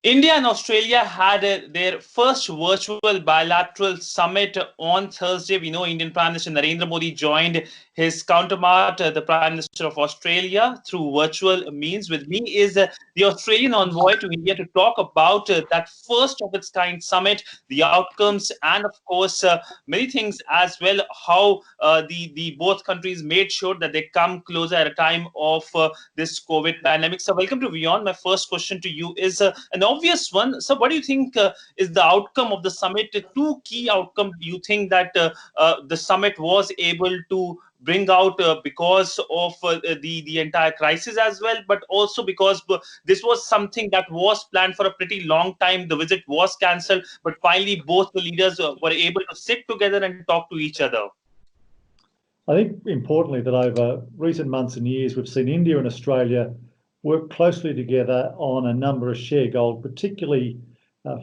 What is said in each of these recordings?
India and Australia had their first virtual bilateral summit on Thursday. We know Indian Prime Minister Narendra Modi joined his counterpart, the Prime Minister of Australia, through virtual means. With me is the Australian envoy to India to talk about that first of its kind summit, the outcomes, and of course, many things as well. How the both countries made sure that they come closer at a time of this COVID pandemic. So, welcome to Beyond. My first question to you is an obvious one. So, what do you think is the outcome of the summit? Two key outcomes you think that the summit was able to bring out because of the entire crisis as well, but also because this was something that was planned for a pretty long time. The visit was cancelled, but finally both the leaders were able to sit together and talk to each other. I think importantly that over recent months and years, we've seen India and Australia work closely together on a number of shared goals, particularly,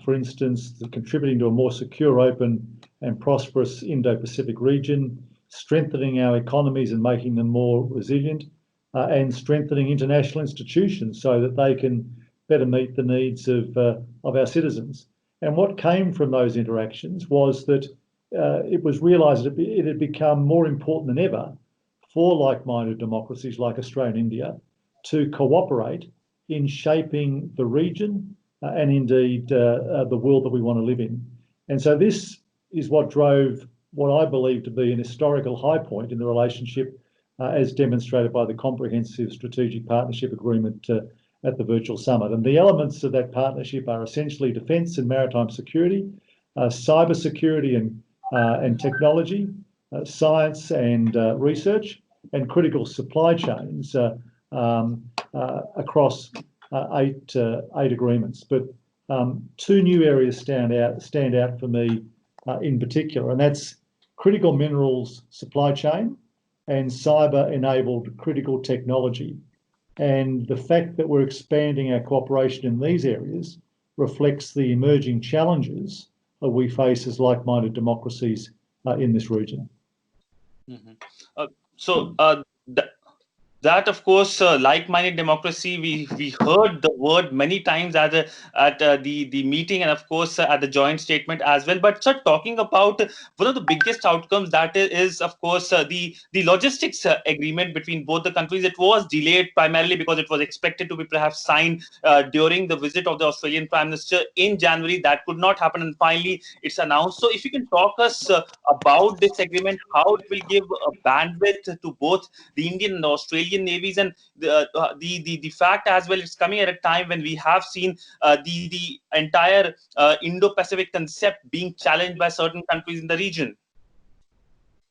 for instance, contributing to a more secure, open and prosperous Indo-Pacific region, strengthening our economies and making them more resilient, and strengthening international institutions so that they can better meet the needs of our citizens. And what came from those interactions was that it was realised that it had become more important than ever for like-minded democracies like Australia and India to cooperate in shaping the region and indeed the world that we want to live in. And so this is what drove what I believe to be an historical high point in the relationship as demonstrated by the comprehensive strategic partnership agreement at the virtual summit. And the elements of that partnership are essentially defence and maritime security, cyber security and technology, science and research, and critical supply chains across eight agreements. But two new areas stand out for me in particular, and that's critical minerals supply chain and cyber-enabled critical technology. And the fact that we're expanding our cooperation in these areas reflects the emerging challenges that we face as like-minded democracies in this region. Mm-hmm. That of course, like-minded democracy, we heard the word many times at the meeting, and of course at the joint statement as well. But start talking about one of the biggest outcomes, that is of course the logistics agreement between both the countries. It was delayed primarily because it was expected to be perhaps signed during the visit of the Australian Prime Minister in January. That could not happen, and finally it's announced. So if you can talk us about this agreement, how it will give a bandwidth to both the Indian and Australian navies, and the fact as well, it's coming at a time when we have seen the entire Indo-Pacific concept being challenged by certain countries in the region.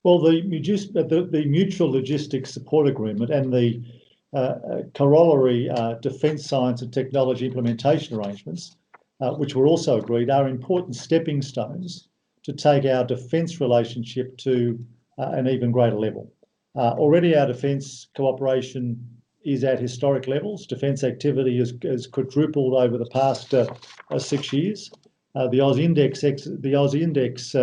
Well, the mutual logistics support agreement and the corollary defence science and technology implementation arrangements, which were also agreed, are important stepping stones to take our defence relationship to an even greater level. Already our defence cooperation is at historic levels. Defence activity has quadrupled over the past 6 years. The Aussie Index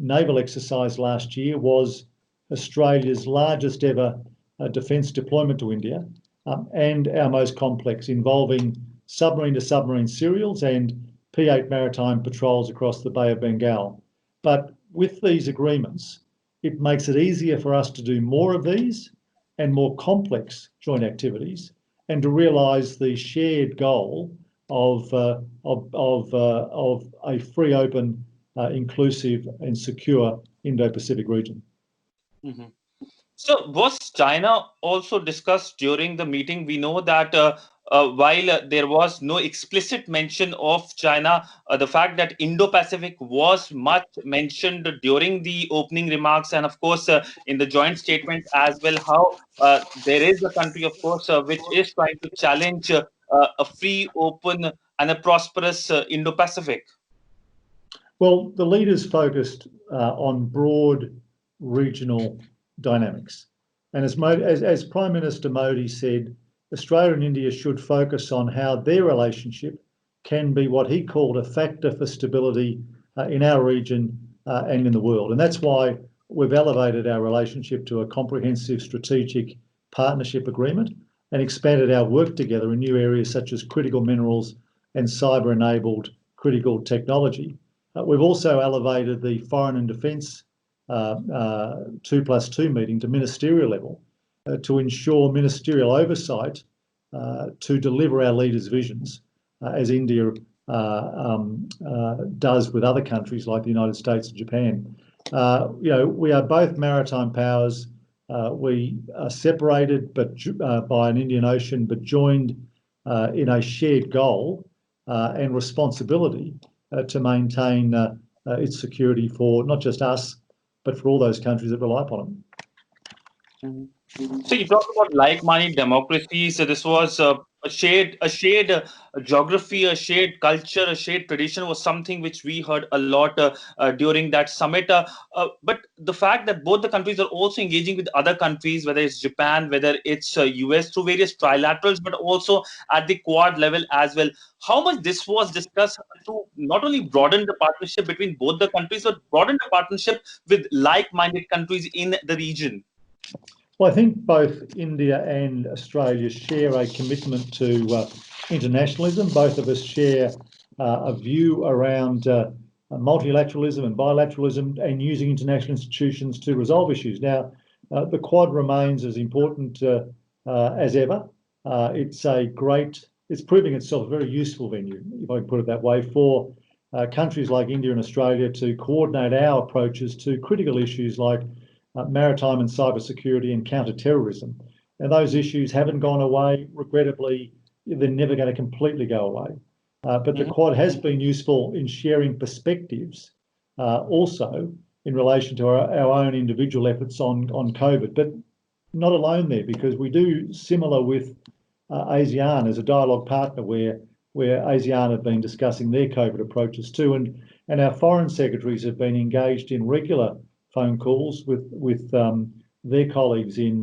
naval exercise last year was Australia's largest ever defence deployment to India, and our most complex, involving submarine-to-submarine serials and P8 maritime patrols across the Bay of Bengal. But with these agreements, it makes it easier for us to do more of these and more complex joint activities, and to realise the shared goal of a free, open, inclusive and secure Indo-Pacific region. Mm-hmm. So was China also discussed during the meeting? We know that while there was no explicit mention of China, the fact that Indo-Pacific was much mentioned during the opening remarks, and of course in the joint statement as well, how there is a country, of course, which is trying to challenge a free, open and a prosperous Indo-Pacific. Well, the leaders focused on broad regional dynamics. And as Prime Minister Modi said, Australia and India should focus on how their relationship can be what he called a factor for stability in our region and in the world. And that's why we've elevated our relationship to a comprehensive strategic partnership agreement and expanded our work together in new areas such as critical minerals and cyber-enabled critical technology. We've also elevated the Foreign and Defence 2+2 meeting to ministerial level to ensure ministerial oversight to deliver our leaders' visions, as India does with other countries like the United States and Japan. We are both maritime powers. We are separated by an Indian Ocean, but joined in a shared goal and responsibility to maintain its security for not just us, but for all those countries that rely upon it. Mm-hmm. So you talked about like-minded democracy. So this was a shared geography, a shared culture, a shared tradition was something which we heard a lot during that summit. But the fact that both the countries are also engaging with other countries, whether it's Japan, whether it's US, through various trilaterals, but also at the Quad level as well. How much this was discussed to not only broaden the partnership between both the countries, but broaden the partnership with like-minded countries in the region? Well, I think both India and Australia share a commitment to internationalism. Both of us share a view around multilateralism and bilateralism and using international institutions to resolve issues. Now, the Quad remains as important as ever. It's proving itself a very useful venue, if I can put it that way, for countries like India and Australia to coordinate our approaches to critical issues like maritime and cybersecurity and counter-terrorism. And those issues haven't gone away. Regrettably, they're never going to completely go away. But the Quad has been useful in sharing perspectives also in relation to our own individual efforts on COVID, but not alone there, because we do similar with ASEAN as a dialogue partner where ASEAN have been discussing their COVID approaches too. And our foreign secretaries have been engaged in regular phone calls with their colleagues in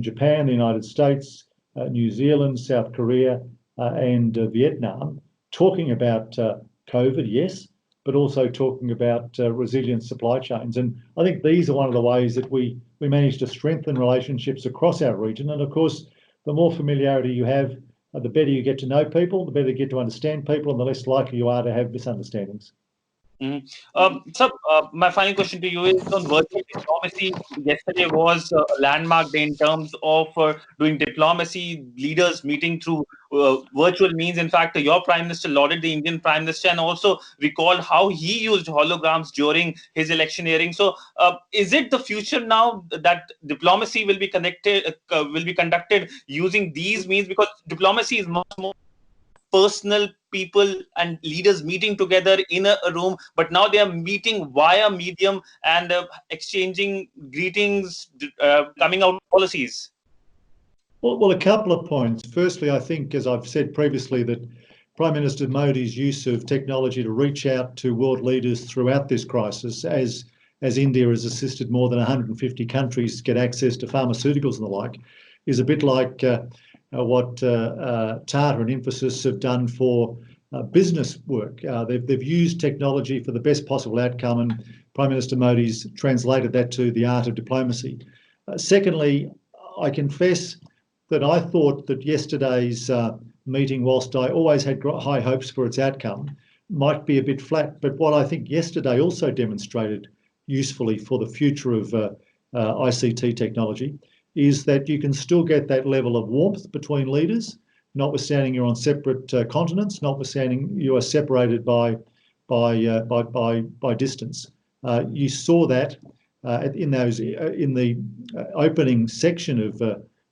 Japan, the United States, New Zealand, South Korea, and Vietnam, talking about COVID, yes, but also talking about resilient supply chains. And I think these are one of the ways that we manage to strengthen relationships across our region. And of course, the more familiarity you have, the better you get to know people, the better you get to understand people, and the less likely you are to have misunderstandings. Mm-hmm. So, my final question to you is on virtual diplomacy. Yesterday was a landmark day in terms of doing diplomacy, leaders meeting through virtual means. In fact, your Prime Minister lauded the Indian Prime Minister and also recalled how he used holograms during his electioneering. So, is it the future now that diplomacy will be conducted using these means? Because diplomacy is much more personal, people and leaders meeting together in a room, but now they are meeting via medium and exchanging greetings, coming out policies. Well, a couple of points. Firstly, I think, as I've said previously, that Prime Minister Modi's use of technology to reach out to world leaders throughout this crisis, as India has assisted more than 150 countries get access to pharmaceuticals and the like, is a bit like what Tata and Infosys have done for business work. They've used technology for the best possible outcome, and Prime Minister Modi's translated that to the art of diplomacy. Secondly, I confess that I thought that yesterday's meeting, whilst I always had high hopes for its outcome, might be a bit flat. But what I think yesterday also demonstrated usefully for the future of ICT technology is that you can still get that level of warmth between leaders, notwithstanding you're on separate continents, notwithstanding you are separated by distance. You saw that in the opening section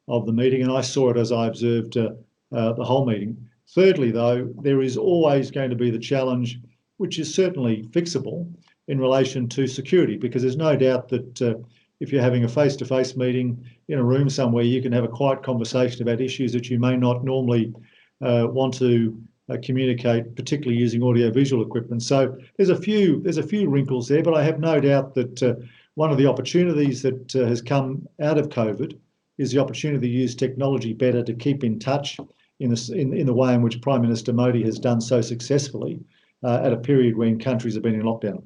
of the meeting, and I saw it as I observed the whole meeting. Thirdly, though, there is always going to be the challenge, which is certainly fixable, in relation to security, because there's no doubt that if you're having a face-to-face meeting in a room somewhere, you can have a quiet conversation about issues that you may not normally want to communicate, particularly using audio-visual equipment. So there's a few wrinkles there, but I have no doubt that one of the opportunities that has come out of COVID is the opportunity to use technology better to keep in touch in the way in which Prime Minister Modi has done so successfully at a period when countries have been in lockdown.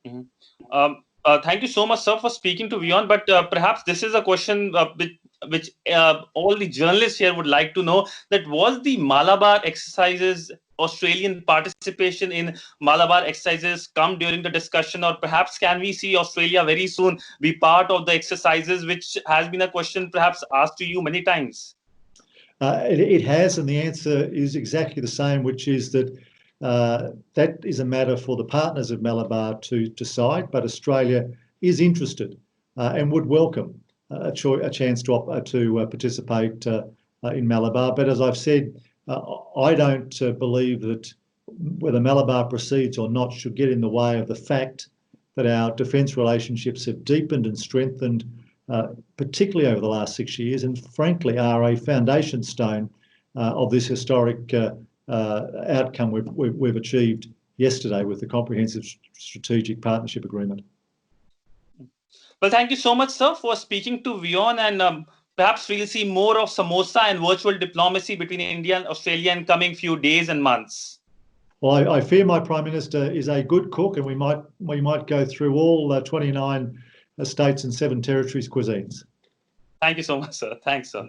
Mm-hmm. Thank you so much, sir, for speaking to WION. But perhaps this is a question which which all the journalists here would like to know, that was the Malabar exercises, Australian participation in Malabar exercises come during the discussion, or perhaps can we see Australia very soon be part of the exercises, which has been a question perhaps asked to you many times? It has, and the answer is exactly the same, which is that that is a matter for the partners of Malabar to decide, but Australia is interested and would welcome a chance to participate in Malabar. But as I've said, I don't believe that whether Malabar proceeds or not should get in the way of the fact that our defence relationships have deepened and strengthened, particularly over the last 6 years, and frankly are a foundation stone of this historic outcome we've achieved yesterday with the Comprehensive Strategic Partnership Agreement. Well, thank you so much, sir, for speaking to WION, and perhaps we'll see more of samosa and virtual diplomacy between India and Australia in coming few days and months. Well, I fear my Prime Minister is a good cook, and we might go through all 29 states and 7 territories' cuisines. Thank you so much, sir. Thanks, sir.